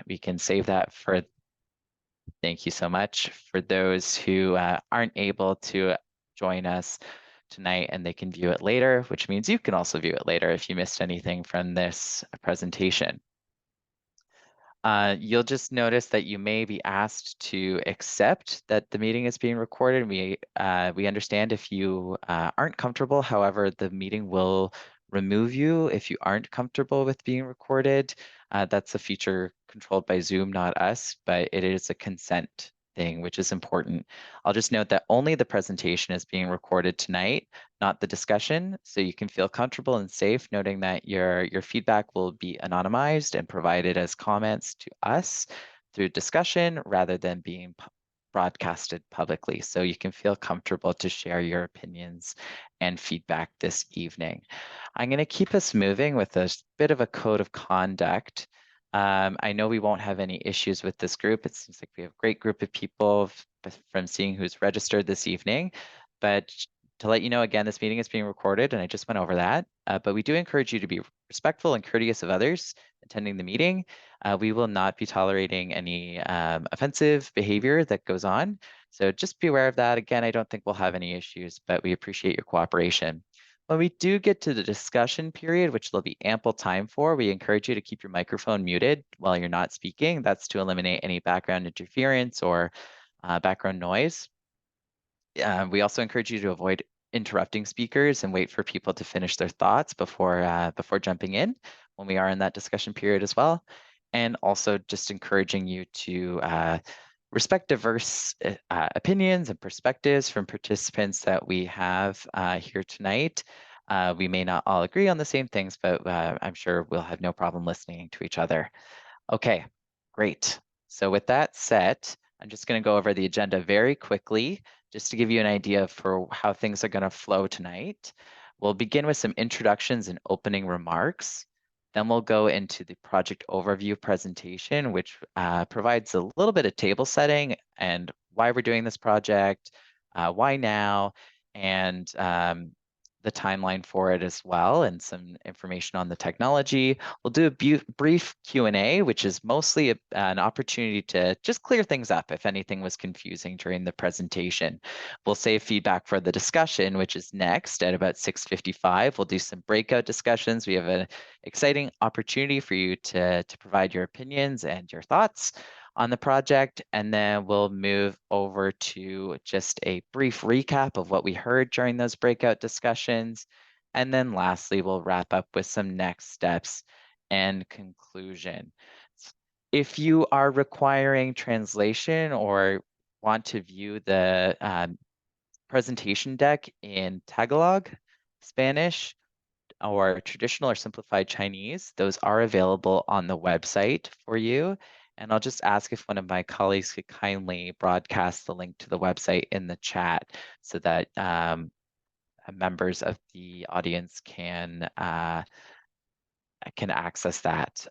We can save that for, thank you so much, for those who aren't able to join us tonight, and they can view it later, which means you can also view it later if you missed anything from this presentation. You'll just notice that you may be asked to accept that the meeting is being recorded. We understand if you aren't comfortable. However, the meeting will remove you if you aren't comfortable with being recorded. That's a feature controlled by Zoom, not us, but it is a consent thing, which is important. I'll just note that only the presentation is being recorded tonight, not the discussion, so you can feel comfortable and safe noting that your feedback will be anonymized and provided as comments to us through discussion rather than being broadcasted publicly. So you can feel comfortable to share your opinions and feedback this evening. I'm going to keep us moving with a bit of a code of conduct. I know we won't have any issues with this group. It seems like we have a great group of people from seeing who's registered this evening. But to let you know, again, this meeting is being recorded, and I just went over that. But we do encourage you to be respectful and courteous of others attending the meeting. We will not be tolerating any offensive behavior that goes on. So just be aware of that. Again, I don't think we'll have any issues, but we appreciate your cooperation. When we do get to the discussion period, which there'll be ample time for, we encourage you to keep your microphone muted while you're not speaking. That's to eliminate any background interference or background noise. We also encourage you to avoid interrupting speakers and wait for people to finish their thoughts before jumping in when we are in that discussion period as well. And also just encouraging you to respect diverse opinions and perspectives from participants that we have here tonight. We may not all agree on the same things, but I'm sure we'll have no problem listening to each other. Okay, great. So with that said, I'm just going to go over the agenda very quickly, just to give you an idea for how things are going to flow tonight. We'll begin with some introductions and opening remarks. Then we'll go into the project overview presentation, which provides a little bit of table setting and why we're doing this project, why now, and the timeline for it as well, and some information on the technology. We'll do a brief Q&A, which is mostly an opportunity to just clear things up if anything was confusing during the presentation. We'll save feedback for the discussion, which is next at about 6:55. We'll do some breakout discussions. We have an exciting opportunity for you to provide your opinions and your thoughts on the project, and then we'll move over to just a brief recap of what we heard during those breakout discussions. And then lastly, we'll wrap up with some next steps and conclusion. If you are requiring translation or want to view the presentation deck in Tagalog, Spanish, or traditional or simplified Chinese, those are available on the website for you. And I'll just ask if one of my colleagues could kindly broadcast the link to the website in the chat so that members of the audience can access that.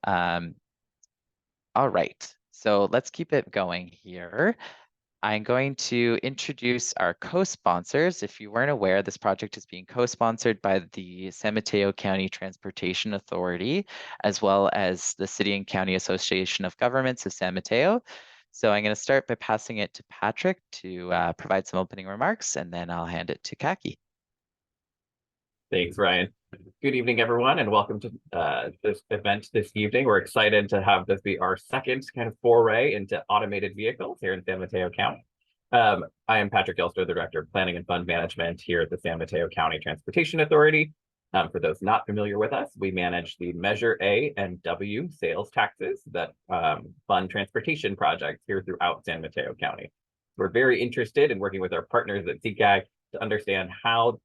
All right, so let's keep it going here. I'm going to introduce our co-sponsors. If you weren't aware, this project is being co-sponsored by the San Mateo County Transportation Authority, as well as the City and County Association of Governments of San Mateo. So I'm going to start by passing it to Patrick to provide some opening remarks, and then I'll hand it to Kaki. Thanks, Ryan. Good evening, everyone, and welcome to this event this evening. We're excited to have this be our second kind of foray into automated vehicles here in San Mateo County. I am Patrick Elster, the Director of Planning and Fund Management here at the San Mateo County Transportation Authority. For those not familiar with us, we manage the Measure A and W sales taxes that fund transportation projects here throughout San Mateo County. We're very interested in working with our partners at CCAG to understand how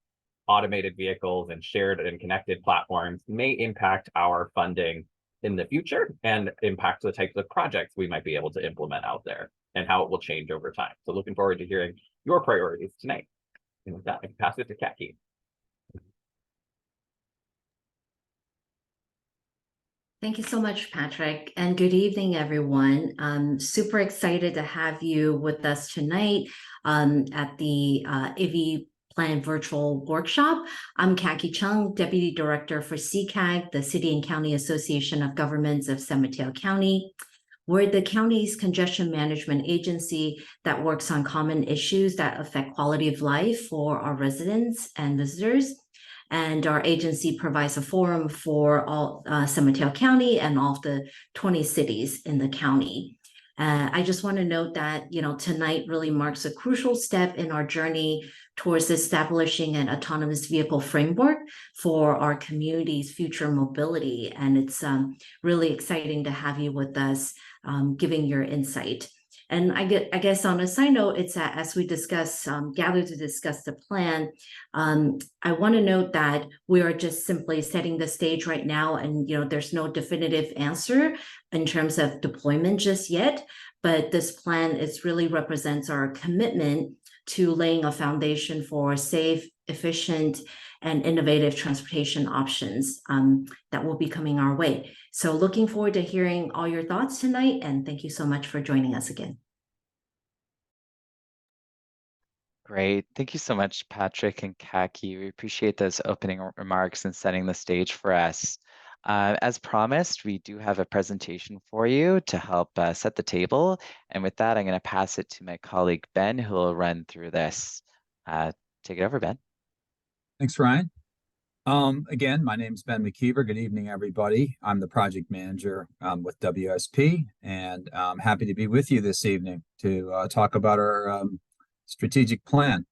automated vehicles and shared and connected platforms may impact our funding in the future and impact the types of projects we might be able to implement out there and how it will change over time. So looking forward to hearing your priorities tonight. And with that, I can pass it to Kaki. Thank you so much, Patrick, and good evening, everyone. I'm super excited to have you with us tonight at the IVI Plan Virtual Workshop. I'm Kaki Chung, Deputy Director for CCAG, the City and County Association of Governments of San Mateo County. We're the county's congestion management agency that works on common issues that affect quality of life for our residents and visitors. And our agency provides a forum for all San Mateo County and all of the 20 cities in the county. I just want to note that, tonight really marks a crucial step in our journey towards establishing an autonomous vehicle framework for our community's future mobility. And it's really exciting to have you with us, giving your insight. And I guess on a side note, it's that as we gather to discuss the plan, I want to note that we are just simply setting the stage right now, and there's no definitive answer in terms of deployment just yet. But this plan really represents our commitment to laying a foundation for safe, efficient, and innovative transportation options that will be coming our way. So looking forward to hearing all your thoughts tonight, and thank you so much for joining us again. Great. Thank you so much, Patrick and Kaki. We appreciate those opening remarks and setting the stage for us. As promised, we do have a presentation for you to help set the table. And with that, I'm going to pass it to my colleague, Ben, who will run through this. Take it over, Ben. Thanks, Ryan. Again, my name is Ben McKeever. Good evening, everybody. I'm the project manager with WSP, and I'm happy to be with you this evening to talk about our strategic plan.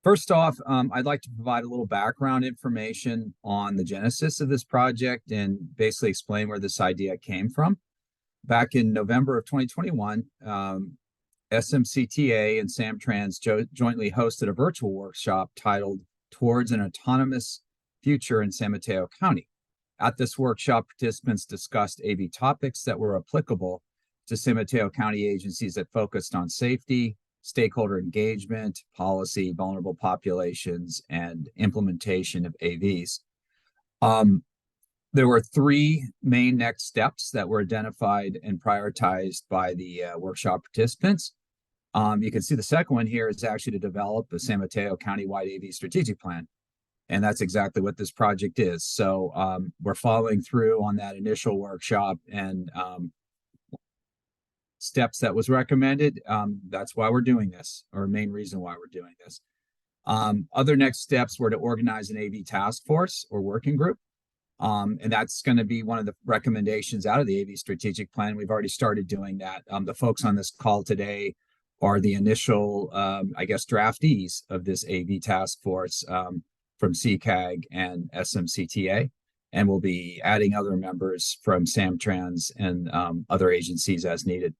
First off, I'd like to provide a little background information on the genesis of this project and basically explain where this idea came from. Back in November of 2021, SMCTA and Samtrans jointly hosted a virtual workshop titled Towards an Autonomous Future in San Mateo County. At this workshop, participants discussed AV topics that were applicable to San Mateo County agencies that focused on safety, stakeholder engagement, policy, vulnerable populations, and implementation of AVs. There were three main next steps that were identified and prioritized by the workshop participants. You can see the second one here is actually to develop a San Mateo Countywide AV strategic plan. And that's exactly what this project is. So we're following through on that initial workshop and steps that was recommended. That's why we're doing this, or main reason why we're doing this. Other next steps were to organize an AV task force or working group. And that's going to be one of the recommendations out of the AV strategic plan. We've already started doing that. The folks on this call today are the initial, draftees of this AV task force from CCAG and SMCTA. And we'll be adding other members from Samtrans and other agencies as needed.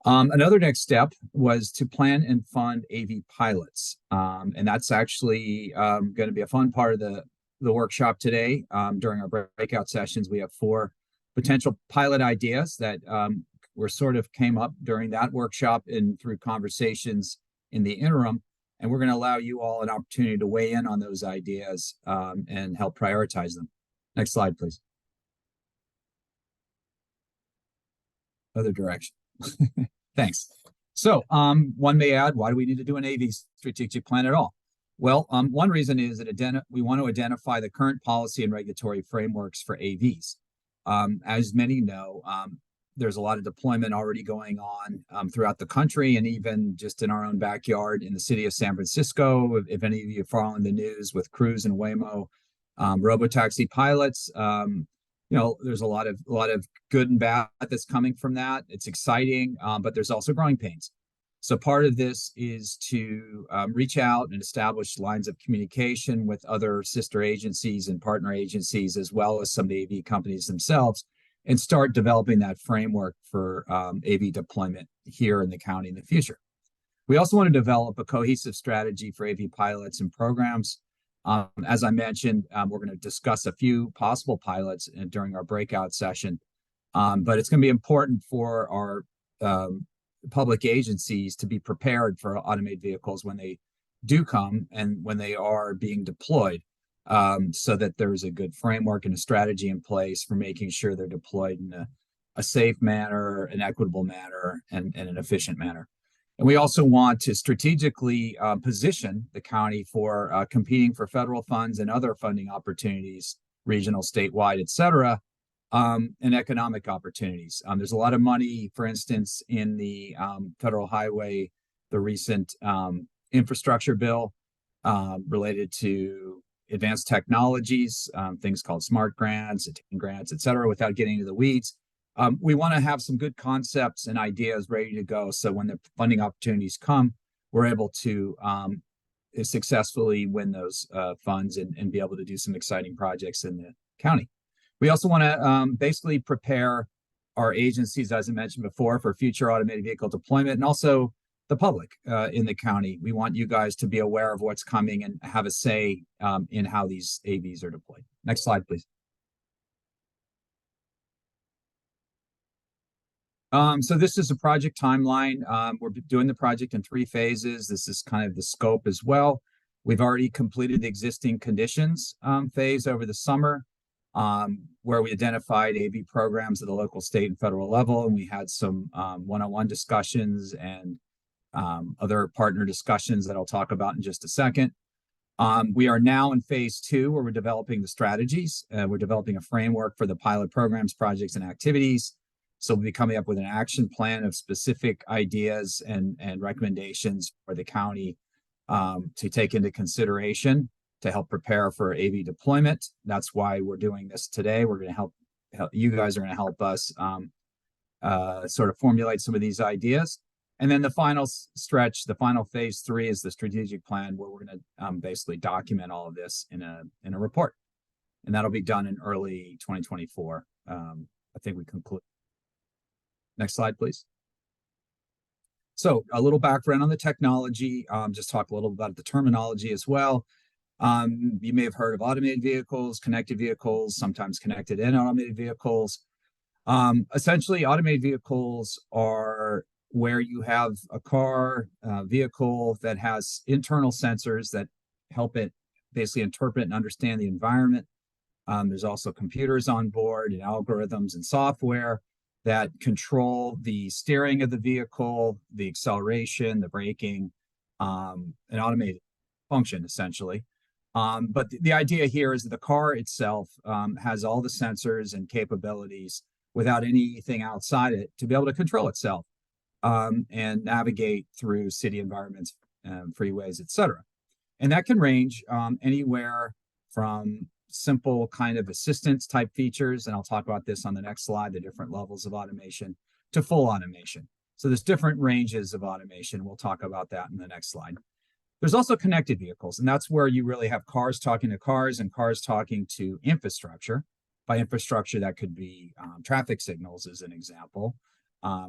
Another next step was to plan and fund AV pilots. And that's actually going to be a fun part of the workshop today. During our breakout sessions, we have 4 potential pilot ideas that were sort of came up during that workshop and through conversations in the interim. And we're going to allow you all an opportunity to weigh in on those ideas and help prioritize them. Next slide, please. Other direction. Thanks. So one may add, why do we need to do an AV strategic plan at all? Well, one reason is that we want to identify the current policy and regulatory frameworks for AVs. As many know, there's a lot of deployment already going on throughout the country and even just in our own backyard in the city of San Francisco. If any of you are following the news with Cruise and Waymo, robotaxi pilots, there's a lot of good and bad that's coming from that. It's exciting, but there's also growing pains. So part of this is to reach out and establish lines of communication with other sister agencies and partner agencies, as well as some of the AV companies themselves, and start developing that framework for AV deployment here in the county in the future. We also want to develop a cohesive strategy for AV pilots and programs. As I mentioned, we're going to discuss a few possible pilots during our breakout session, but it's going to be important for our public agencies to be prepared for automated vehicles when they do come and when they are being deployed, so that there's a good framework and a strategy in place for making sure they're deployed in a safe manner, an equitable manner, and an efficient manner. And we also want to strategically position the county for competing for federal funds and other funding opportunities, regional, statewide, et cetera, and economic opportunities. There's a lot of money, for instance, in the federal highway, the recent infrastructure bill related to advanced technologies, things called smart grants, attain grants, et cetera, without getting into the weeds. We want to have some good concepts and ideas ready to go. So when the funding opportunities come, we're able to successfully win those funds and be able to do some exciting projects in the county. We also want to basically prepare our agencies, as I mentioned before, for future automated vehicle deployment, and also the public in the county. We want you guys to be aware of what's coming and have a say in how these AVs are deployed. Next slide, please. So this is a project timeline. We're doing the project in 3 phases. This is kind of the scope as well. We've already completed the existing conditions phase over the summer, where we identified AV programs at the local, state, and federal level, and we had some one-on-one discussions and other partner discussions that I'll talk about in just a second. We are now in phase 2, where we're developing the strategies. We're developing a framework for the pilot programs, projects, and activities. So we'll be coming up with an action plan of specific ideas and recommendations for the county to take into consideration to help prepare for AV deployment. That's why we're doing this today. We're going to help you guys are going to help us sort of formulate some of these ideas. And then the final stretch, the final phase 3, is the strategic plan, where we're going to basically document all of this in a report. And that'll be done in early 2024. I think we conclude. Next slide, please. So a little background on the technology, just talk a little about the terminology as well. You may have heard of automated vehicles, connected vehicles, sometimes connected and automated vehicles. Essentially, automated vehicles are where you have a car, vehicle that has internal sensors that help it basically interpret and understand the environment. There's also computers on board and algorithms and software that control the steering of the vehicle, the acceleration, the braking, an automated function, essentially. But the idea here is that the car itself has all the sensors and capabilities without anything outside it to be able to control itself and navigate through city environments, freeways, et cetera. And that can range anywhere from simple kind of assistance type features, and I'll talk about this on the next slide, the different levels of automation, to full automation. So there's different ranges of automation. We'll talk about that in the next slide. There's also connected vehicles, and that's where you really have cars talking to cars and cars talking to infrastructure. By infrastructure, that could be traffic signals, as an example.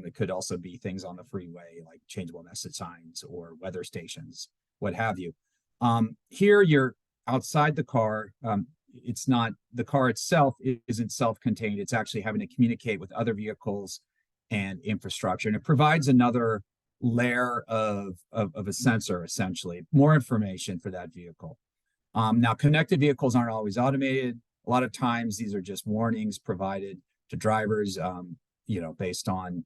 It could also be things on the freeway, like changeable message signs or weather stations, what have you. Here, you're outside the car. It's not, the car itself isn't self-contained. It's actually having to communicate with other vehicles and infrastructure. And it provides another layer of a sensor, essentially, more information for that vehicle. Now, connected vehicles aren't always automated. A lot of times, these are just warnings provided to drivers, based on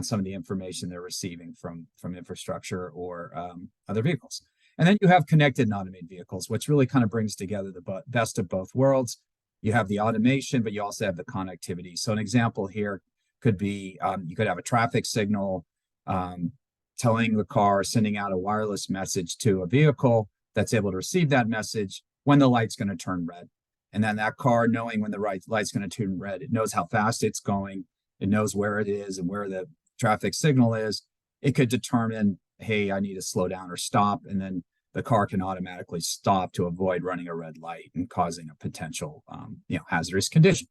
some of the information they're receiving from infrastructure or other vehicles. And then you have connected and automated vehicles, which really kind of brings together the best of both worlds. You have the automation, but you also have the connectivity. So an example here could be, you could have a traffic signal telling the car, sending out a wireless message to a vehicle that's able to receive that message when the light's going to turn red. And then that car, knowing when the light's going to turn red, it knows how fast it's going, it knows where it is and where the traffic signal is. It could determine, hey, I need to slow down or stop, and then the car can automatically stop to avoid running a red light and causing a potential, hazardous condition.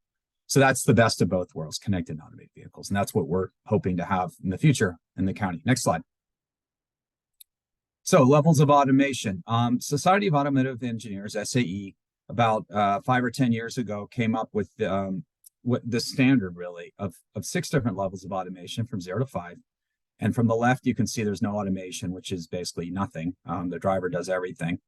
So that's the best of both worlds, connected and automated vehicles. And that's what we're hoping to have in the future in the county. Next slide. So levels of automation. Society of Automotive Engineers, SAE, about 5 or 10 years ago, came up with the standard, really, of 6 different levels of automation from 0 to 5. And from the left, you can see there's no automation, which is basically nothing. The driver does everything.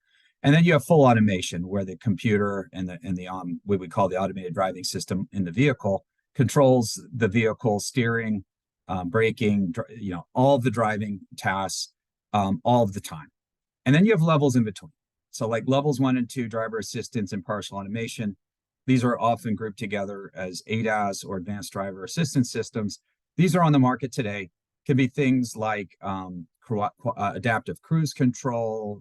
And then you have full automation, where the computer and the what we call the automated driving system in the vehicle controls the vehicle steering, braking, all of the driving tasks, all of the time. And then you have levels in between. So like levels 1 and 2, driver assistance and partial automation. These are often grouped together as ADAS or advanced driver assistance systems. These are on the market today. Can be things like adaptive cruise control,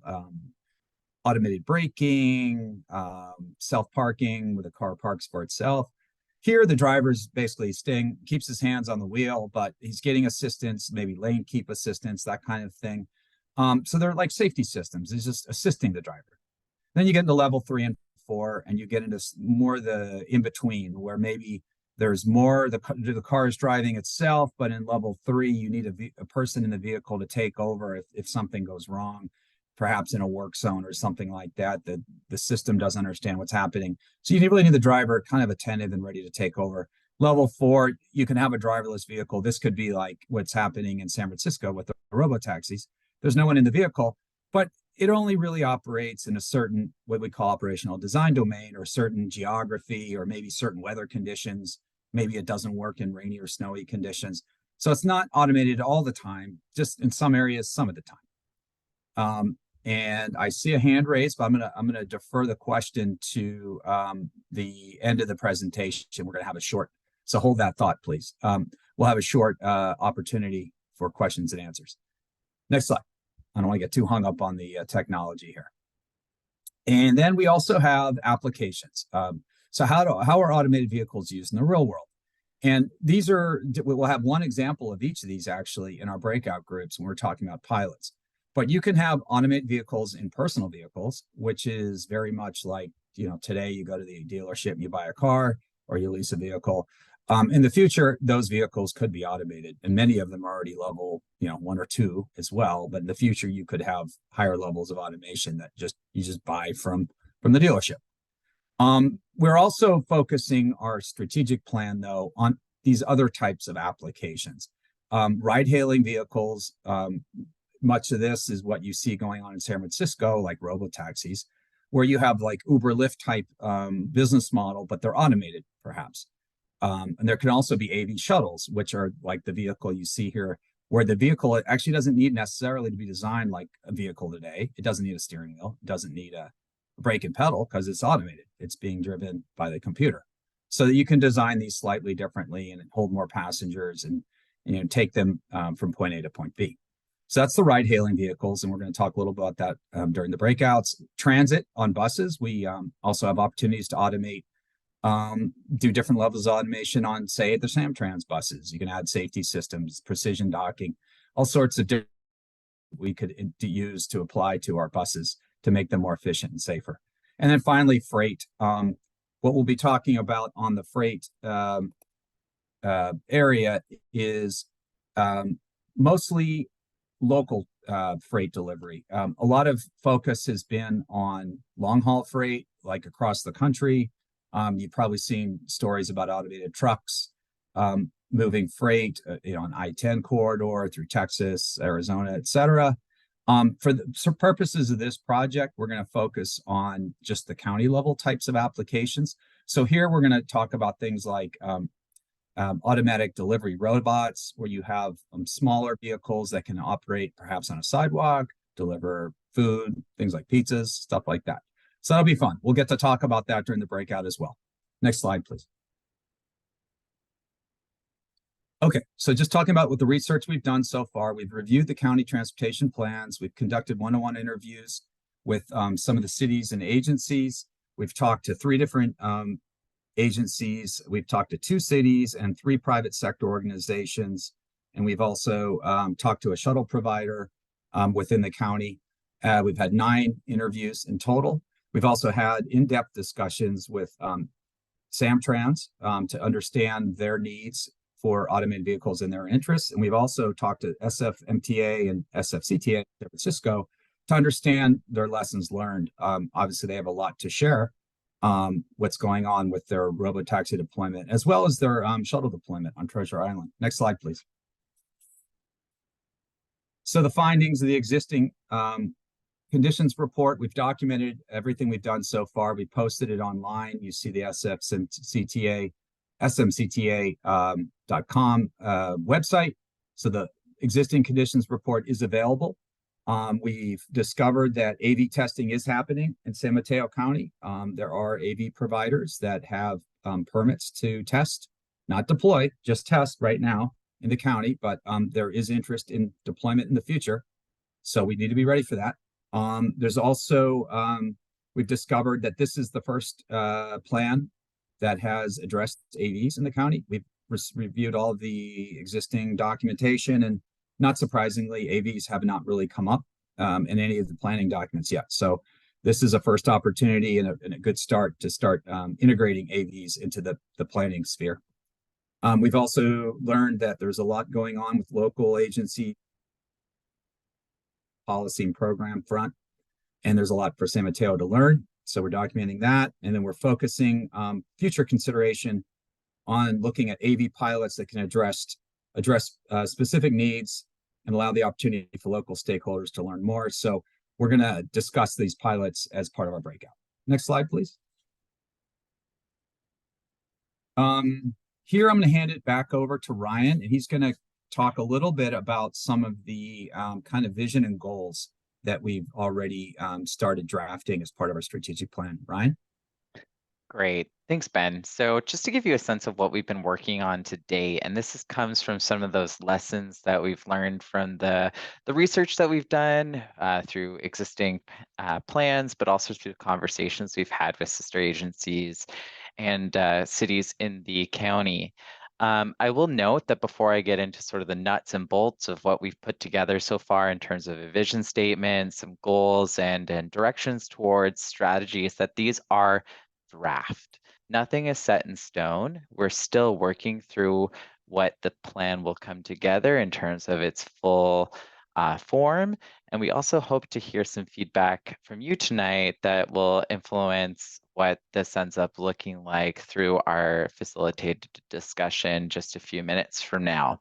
automated braking, self-parking where the car parks for itself. Here, the driver's basically keeps his hands on the wheel, but he's getting assistance, maybe lane keep assistance, that kind of thing. So they're like safety systems. It's just assisting the driver. Then you get into level 3 and 4, and you get into more the in-between, where maybe there's more, the car is driving itself, but in level 3, you need a person in the vehicle to take over if something goes wrong, perhaps in a work zone or something like that, that the system doesn't understand what's happening. So you really need the driver kind of attentive and ready to take over. Level 4, you can have a driverless vehicle. This could be like what's happening in San Francisco with the robo-taxis. There's no one in the vehicle, but it only really operates in a certain, what we call operational design domain, or certain geography, or maybe certain weather conditions. Maybe it doesn't work in rainy or snowy conditions. So it's not automated all the time, just in some areas, some of the time. And I see a hand raised, but I'm gonna defer the question to the end of the presentation. We're gonna have a short, so hold that thought, please. We'll have a short opportunity for questions and answers. Next slide. I don't want to get too hung up on the technology here. And then we also have applications. So how are automated vehicles used in the real world? And these are, we'll have one example of each of these actually in our breakout groups when we're talking about pilots. But you can have automated vehicles in personal vehicles, which is very much like, today you go to the dealership and you buy a car or you lease a vehicle. In the future, those vehicles could be automated, and many of them are already level, 1 or 2 as well. But in the future, you could have higher levels of automation that you just buy from the dealership. We're also focusing our strategic plan, though, on these other types of applications. Ride-hailing vehicles, much of this is what you see going on in San Francisco, like robo-taxis, where you have like Uber Lyft type business model, but they're automated, perhaps. And there can also be AV shuttles, which are like the vehicle you see here, where the vehicle actually doesn't need necessarily to be designed like a vehicle today. It doesn't need a steering wheel. It doesn't need a brake and pedal because it's automated. It's being driven by the computer. So that you can design these slightly differently and hold more passengers and take them from point A to point B. So that's the ride-hailing vehicles, and we're going to talk a little about that during the breakouts. Transit on buses, we also have opportunities to automate, do different levels of automation on, say, the Samtrans buses. You can add safety systems, precision docking, all sorts of different we could use to apply to our buses to make them more efficient and safer. And then finally, freight. What we'll be talking about on the freight area is mostly local freight delivery. A lot of focus has been on long-haul freight, like across the country. You've probably seen stories about automated trucks moving freight, on I-10 corridor through Texas, Arizona, etc. For the purposes of this project, we're going to focus on just the county level types of applications. So here we're going to talk about things like automatic delivery robots, where you have smaller vehicles that can operate perhaps on a sidewalk, deliver food, things like pizzas, stuff like that. So that'll be fun. We'll get to talk about that during the breakout as well. Next slide, please. Okay, so just talking about what the research we've done so far, we've reviewed the county transportation plans. We've conducted one-on-one interviews with some of the cities and agencies. We've talked to 3 different agencies. We've talked to 2 cities and 3 private sector organizations. And we've also talked to a shuttle provider within the county. We've had 9 interviews in total. We've also had in-depth discussions with Samtrans to understand their needs for automated vehicles and their interests. And we've also talked to SMCTA and SMCTA in San Francisco to understand their lessons learned. Obviously, they have a lot to share, what's going on with their robotaxi deployment, as well as their shuttle deployment on Treasure Island. Next slide, please. So the findings of the existing conditions report, we've documented everything we've done so far. We posted it online. You see the SMCTA.com website. So the existing conditions report is available. We've discovered that AV testing is happening in San Mateo County. There are AV providers that have permits to test, not deploy, just test right now in the county, but there is interest in deployment in the future. So we need to be ready for that. There's also, we've discovered that this is the first plan that has addressed AVs in the county. We've reviewed all of the existing documentation, and not surprisingly, AVs have not really come up in any of the planning documents yet. So this is a first opportunity and a good start to start integrating AVs into the planning sphere. We've also learned that there's a lot going on with local agency policy and program front, and there's a lot for San Mateo to learn. So we're documenting that, and then we're focusing future consideration on looking at AV pilots that can address specific needs and allow the opportunity for local stakeholders to learn more. So we're going to discuss these pilots as part of our breakout. Next slide, please. Here, I'm going to hand it back over to Ryan, and he's going to talk a little bit about some of the kind of vision and goals that we've already started drafting as part of our strategic plan. Ryan? Great. Thanks, Ben. So just to give you a sense of what we've been working on today, and comes from some of those lessons that we've learned from the research that we've done through existing plans, but also through conversations we've had with sister agencies and cities in the county. I will note that before I get into sort of the nuts and bolts of what we've put together so far in terms of a vision statement, some goals and directions towards strategies, that these are draft. Nothing is set in stone. We're still working through what the plan will come together in terms of its full form. And we also hope to hear some feedback from you tonight that will influence what this ends up looking like through our facilitated discussion just a few minutes from now.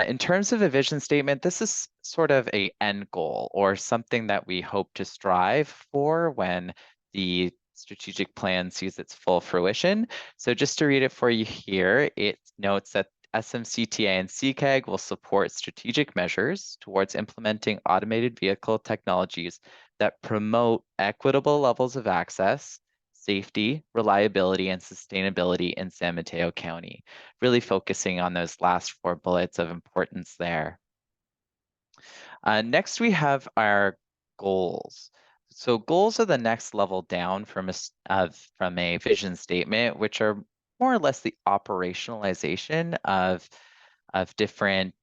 In terms of a vision statement, this is sort of an end goal or something that we hope to strive for when the strategic plan sees its full fruition. So just to read it for you here, it notes that SMCTA and CCAG will support strategic measures towards implementing automated vehicle technologies that promote equitable levels of access, safety, reliability, and sustainability in San Mateo County, really focusing on those last 4 bullets of importance there. Next, we have our goals. So goals are the next level down from a vision statement, which are more or less the operationalization of different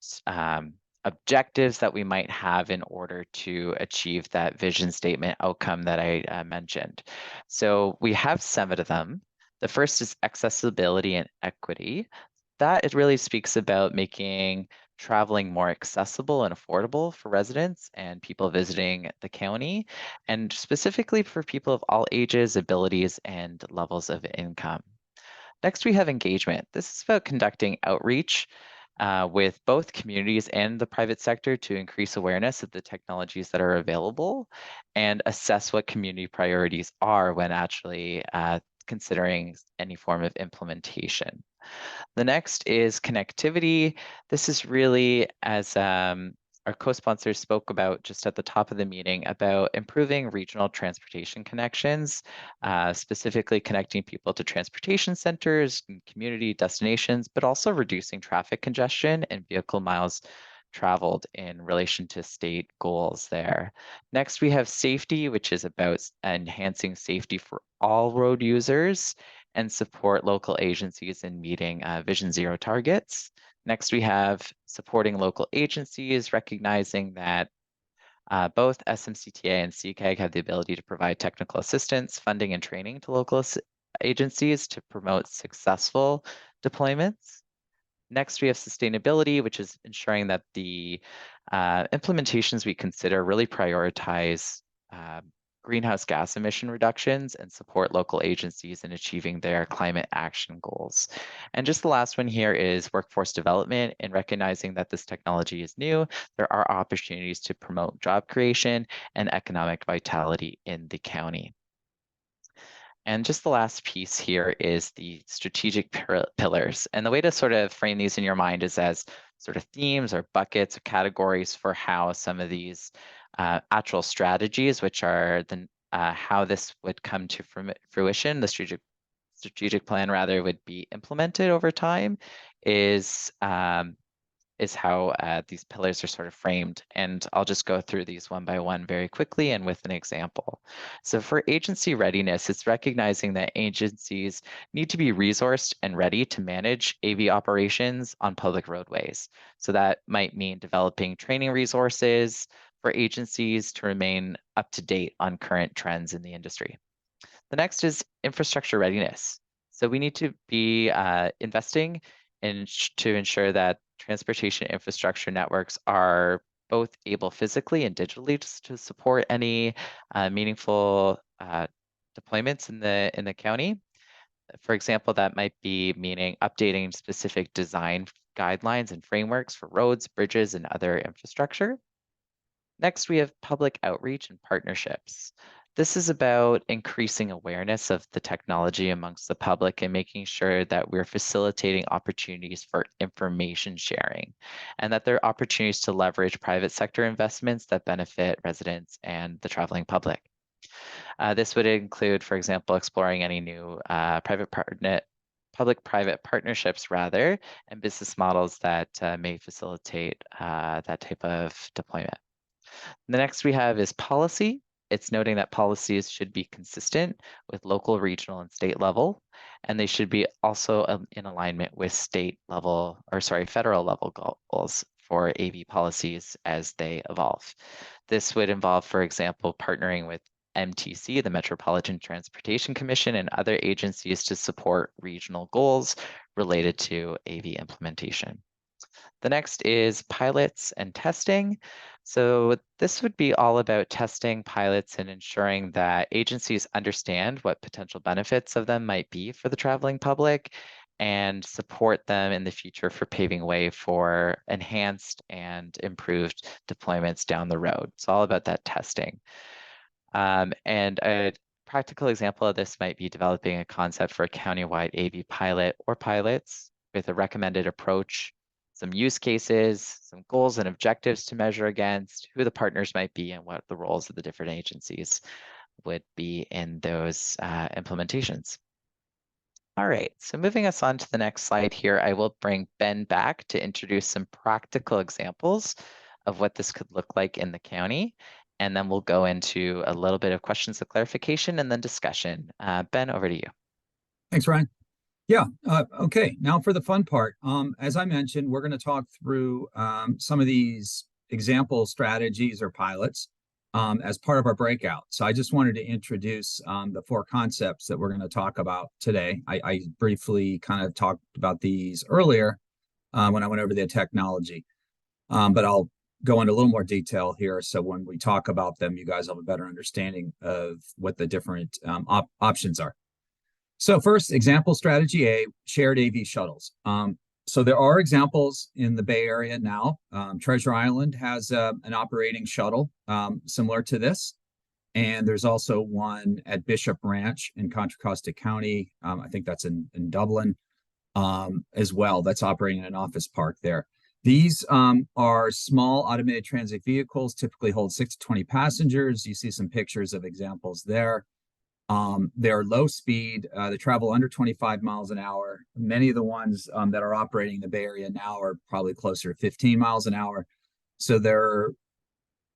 objectives that we might have in order to achieve that vision statement outcome that I mentioned. So we have 7 of them. The first is accessibility and equity. That it really speaks about making traveling more accessible and affordable for residents and people visiting the county, and specifically for people of all ages, abilities, and levels of income. Next, we have engagement. This is about conducting outreach with both communities and the private sector to increase awareness of the technologies that are available and assess what community priorities are when actually considering any form of implementation. The next is connectivity. This is really, as our co-sponsors spoke about just at the top of the meeting, about improving regional transportation connections, specifically connecting people to transportation centers and community destinations, but also reducing traffic congestion and vehicle miles traveled in relation to state goals there. Next, we have safety, which is about enhancing safety for all road users and support local agencies in meeting Vision Zero targets. Next, we have supporting local agencies, recognizing that both SMCTA and CCAG have the ability to provide technical assistance, funding, and training to local agencies to promote successful deployments. Next, we have sustainability, which is ensuring that the implementations we consider really prioritize greenhouse gas emission reductions and support local agencies in achieving their climate action goals. And just the last one here is workforce development, and recognizing that this technology is new, there are opportunities to promote job creation and economic vitality in the county. And just the last piece here is the strategic pillars. And the way to sort of frame these in your mind is as sort of themes or buckets or categories for how some of these actual strategies, which are the how this would come to fruition, the strategic plan rather would be implemented over time, is how these pillars are sort of framed. And I'll just go through these one by one very quickly and with an example. So for agency readiness, it's recognizing that agencies need to be resourced and ready to manage AV operations on public roadways. So that might mean developing training resources for agencies to remain up to date on current trends in the industry. The next is infrastructure readiness. So we need to be investing to ensure that transportation infrastructure networks are both able physically and digitally to support any meaningful deployments in the county. For example, that might be meaning updating specific design guidelines and frameworks for roads, bridges, and other infrastructure. Next, we have public outreach and partnerships. This is about increasing awareness of the technology amongst the public and making sure that we're facilitating opportunities for information sharing and that there are opportunities to leverage private sector investments that benefit residents and the traveling public. This would include, for example, exploring any new public-private partnerships rather, and business models that may facilitate that type of deployment. The next we have is policy. It's noting that policies should be consistent with local, regional, and state level, and they should be also in alignment with federal level goals for AV policies as they evolve. This would involve, for example, partnering with MTC, the Metropolitan Transportation Commission, and other agencies to support regional goals related to AV implementation. The next is pilots and testing. So this would be all about testing pilots and ensuring that agencies understand what potential benefits of them might be for the traveling public and support them in the future for paving way for enhanced and improved deployments down the road. It's all about that testing. And a practical example of this might be developing a concept for a countywide AV pilot or pilots with a recommended approach, some use cases, some goals and objectives to measure against, who the partners might be, and what the roles of the different agencies would be in those implementations. All right, so moving us on to the next slide here, I will bring Ben back to introduce some practical examples of what this could look like in the county. And then we'll go into a little bit of questions of clarification and then discussion. Ben, over to you. Thanks, Ryan. Yeah, okay, now for the fun part. As I mentioned, we're going to talk through some of these example strategies or pilots as part of our breakout. So I just wanted to introduce the 4 concepts that we're going to talk about today. I briefly kind of talked about these earlier when I went over the technology, but I'll go into a little more detail here. So when we talk about them, you guys have a better understanding of what the different options are. So first, example strategy A, shared AV shuttles. So there are examples in the Bay Area now. Treasure Island has an operating shuttle similar to this. And there's also one at Bishop Ranch in Contra Costa County. I think that's in Dublin as well. That's operating in an office park there. These are small automated transit vehicles, typically hold 6 to 20 passengers. You see some pictures of examples there. They're low speed, they travel under 25 miles an hour. Many of the ones that are operating in the Bay Area now are probably closer to 15 miles an hour. So they're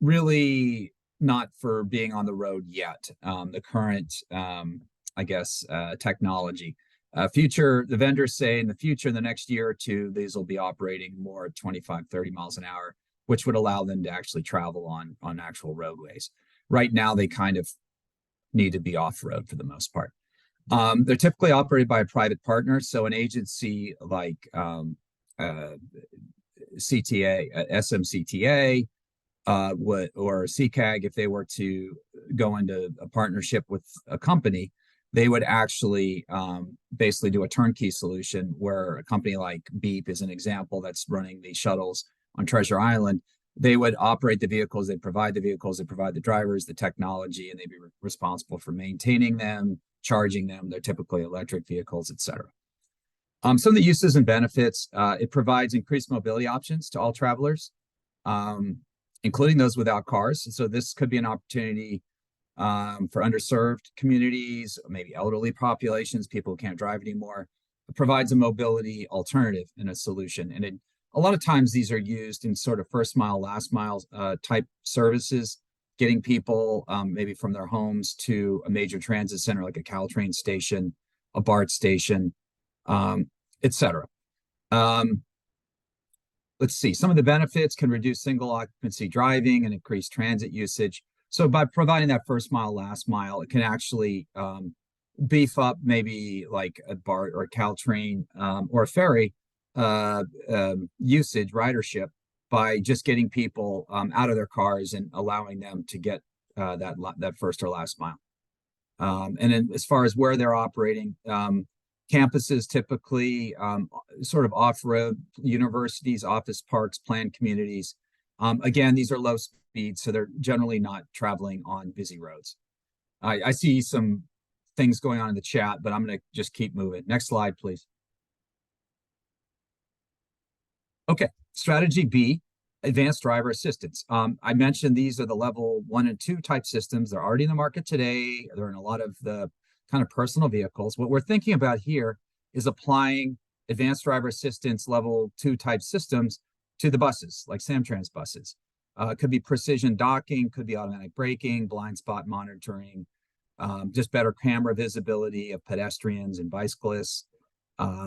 really not for being on the road yet. The current, technology. The vendors say in the future, in the next year or two, these will be operating more at 25, 30 miles an hour, which would allow them to actually travel on actual roadways. Right now, they kind of need to be off-road for the most part. They're typically operated by a private partner, so an agency like SMCTA, or CCAG, if they were to go into a partnership with a company, they would actually basically do a turnkey solution where a company like Beep is an example that's running these shuttles on Treasure Island. They would operate the vehicles, they provide the drivers, the technology, and they'd be responsible for maintaining them, charging them. They're typically electric vehicles, etc. Some of the uses and benefits, it provides increased mobility options to all travelers. including those without cars. So this could be an opportunity for underserved communities, maybe elderly populations, people who can't drive anymore. It provides a mobility alternative and a solution. And a lot of times these are used in sort of first mile, last mile type services, getting people maybe from their homes to a major transit center like a Caltrain station, a BART station, etc. Let's see, some of the benefits can reduce single occupancy driving and increase transit usage. So by providing that first mile, last mile, it can actually beef up maybe like a BART or a Caltrain or a ferry usage, ridership, by just getting people out of their cars and allowing them to get that first or last mile. And then as far as where they're operating, campuses typically sort of off-road, universities, office parks, planned communities. Again, these are low speed, so they're generally not traveling on busy roads. I see some things going on in the chat, but I'm going to just keep moving. Next slide, please. Okay, strategy B, advanced driver assistance. I mentioned these are the level 1 and 2 type systems. They're already in the market today. They're in a lot of the kind of personal vehicles. What we're thinking about here is applying advanced driver assistance level 2 type systems to the buses, like Samtrans buses. It could be precision docking, could be automatic braking, blind spot monitoring, just better camera visibility of pedestrians and bicyclists,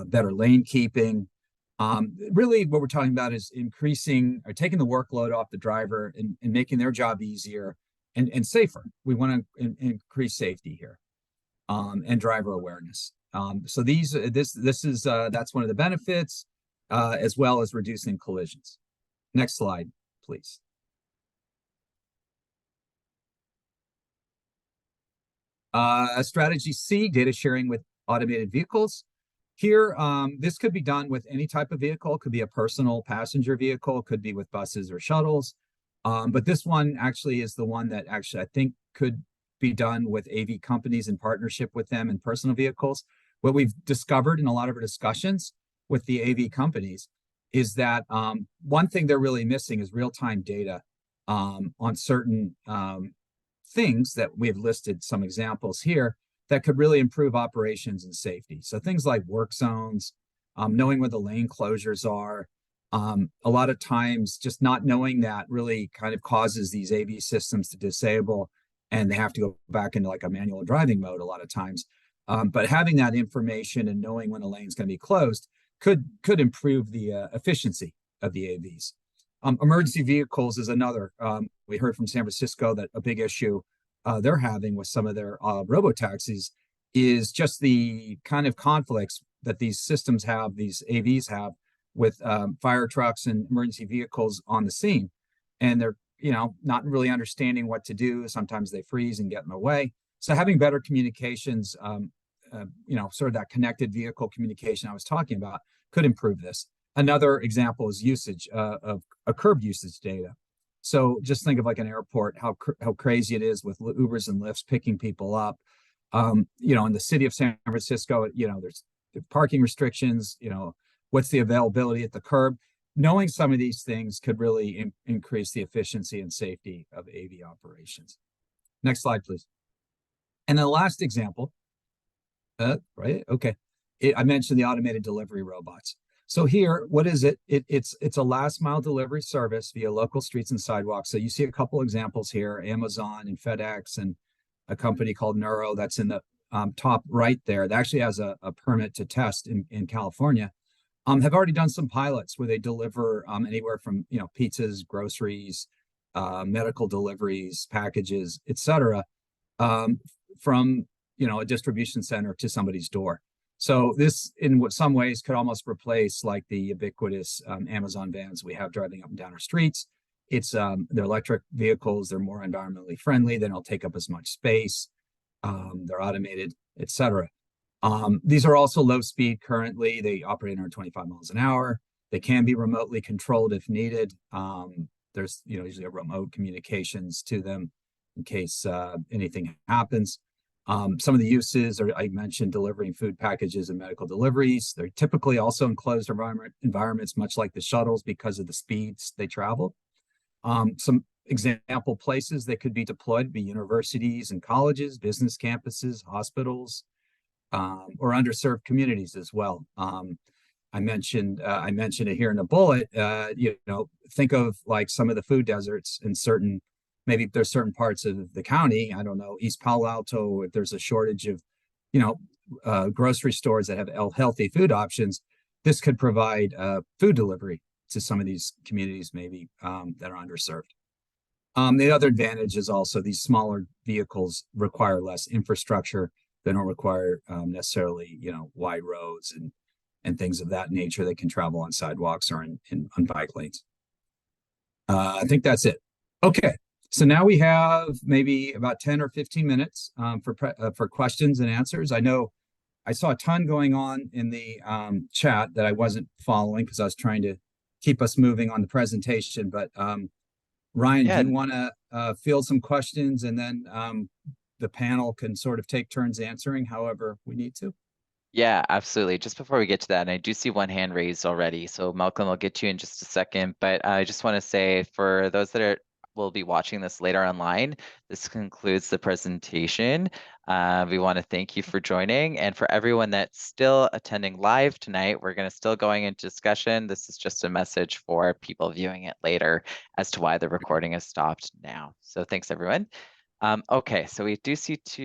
better lane keeping. Really what we're talking about is increasing or taking the workload off the driver and making their job easier and safer. We want to increase safety here. And driver awareness. So this is that's one of the benefits, as well as reducing collisions. Next slide, please. Strategy C, data sharing with automated vehicles. Here, this could be done with any type of vehicle. It could be a personal passenger vehicle, it could be with buses or shuttles. But this one actually is the one that actually I think could be done with AV companies in partnership with them in personal vehicles. What we've discovered in a lot of our discussions with the AV companies is that one thing they're really missing is real-time data on certain things that we've listed some examples here that could really improve operations and safety. So things like work zones, knowing where the lane closures are. A lot of times just not knowing that really kind of causes these AV systems to disable, and they have to go back into like a manual driving mode a lot of times. But having that information and knowing when a lane is going to be closed could improve the efficiency of the AVs. Emergency vehicles is another. We heard from San Francisco that a big issue they're having with some of their robotaxis is just the kind of conflicts that these systems have, these AVs have, with fire trucks and emergency vehicles on the scene. And they're not really understanding what to do. Sometimes they freeze and get in the way. So having better communications, sort of that connected vehicle communication I was talking about could improve this. Another example is usage of a curb usage data. So just think of like an airport, how crazy it is with Ubers and Lyfts picking people up. In the city of San Francisco, there's parking restrictions, what's the availability at the curb. Knowing some of these things could really increase the efficiency and safety of AV operations. Next slide, please. And the last example, right? Okay. I mentioned the automated delivery robots. So here, what is it? It's a last mile delivery service via local streets and sidewalks. So you see a couple examples here, Amazon and FedEx and a company called Neuro that's in the top right there. That actually has a permit to test in California. Have already done some pilots where they deliver anywhere from pizzas, groceries, medical deliveries, packages, etc., from a distribution center to somebody's door. So this, in some ways, could almost replace like the ubiquitous Amazon vans we have driving up and down our streets. It's they're electric vehicles. They're more environmentally friendly. They don't take up as much space. They're automated, etc. These are also low speed currently. They operate under 25 miles an hour. They can be remotely controlled if needed. There's usually a remote communications to them in case anything happens. Some of the uses are, I mentioned, delivering food packages and medical deliveries. They're typically also enclosed environments, much like the shuttles, because of the speeds they travel. Some example places that could be deployed be universities and colleges, business campuses, hospitals, or underserved communities as well. I mentioned it here in the bullet. Think of like some of the food deserts in maybe there's certain parts of the county. I don't know, East Palo Alto, if there's a shortage of, grocery stores that have healthy food options, this could provide food delivery to some of these communities maybe that are underserved. The other advantage is also these smaller vehicles require less infrastructure. They don't require necessarily, wide roads and things of that nature. They can travel on sidewalks or on bike lanes. I think that's it. Okay, so now we have maybe about 10 or 15 minutes for questions and answers. I know I saw a ton going on in the chat that I wasn't following because I was trying to keep us moving on the presentation. But Ryan, do you want to field some questions, and then the panel can sort of take turns answering however we need to? Yeah, absolutely. Just before we get to that, and I do see one hand raised already. So Malcolm, I'll get to you in just a second, but I just want to say for those that will be watching this later online, this concludes the presentation. We want to thank you for joining, and for everyone that's still attending live tonight, we're going to still going into discussion. This is just a message for people viewing it later as to why the recording is stopped now. So thanks everyone. Okay, so we do see two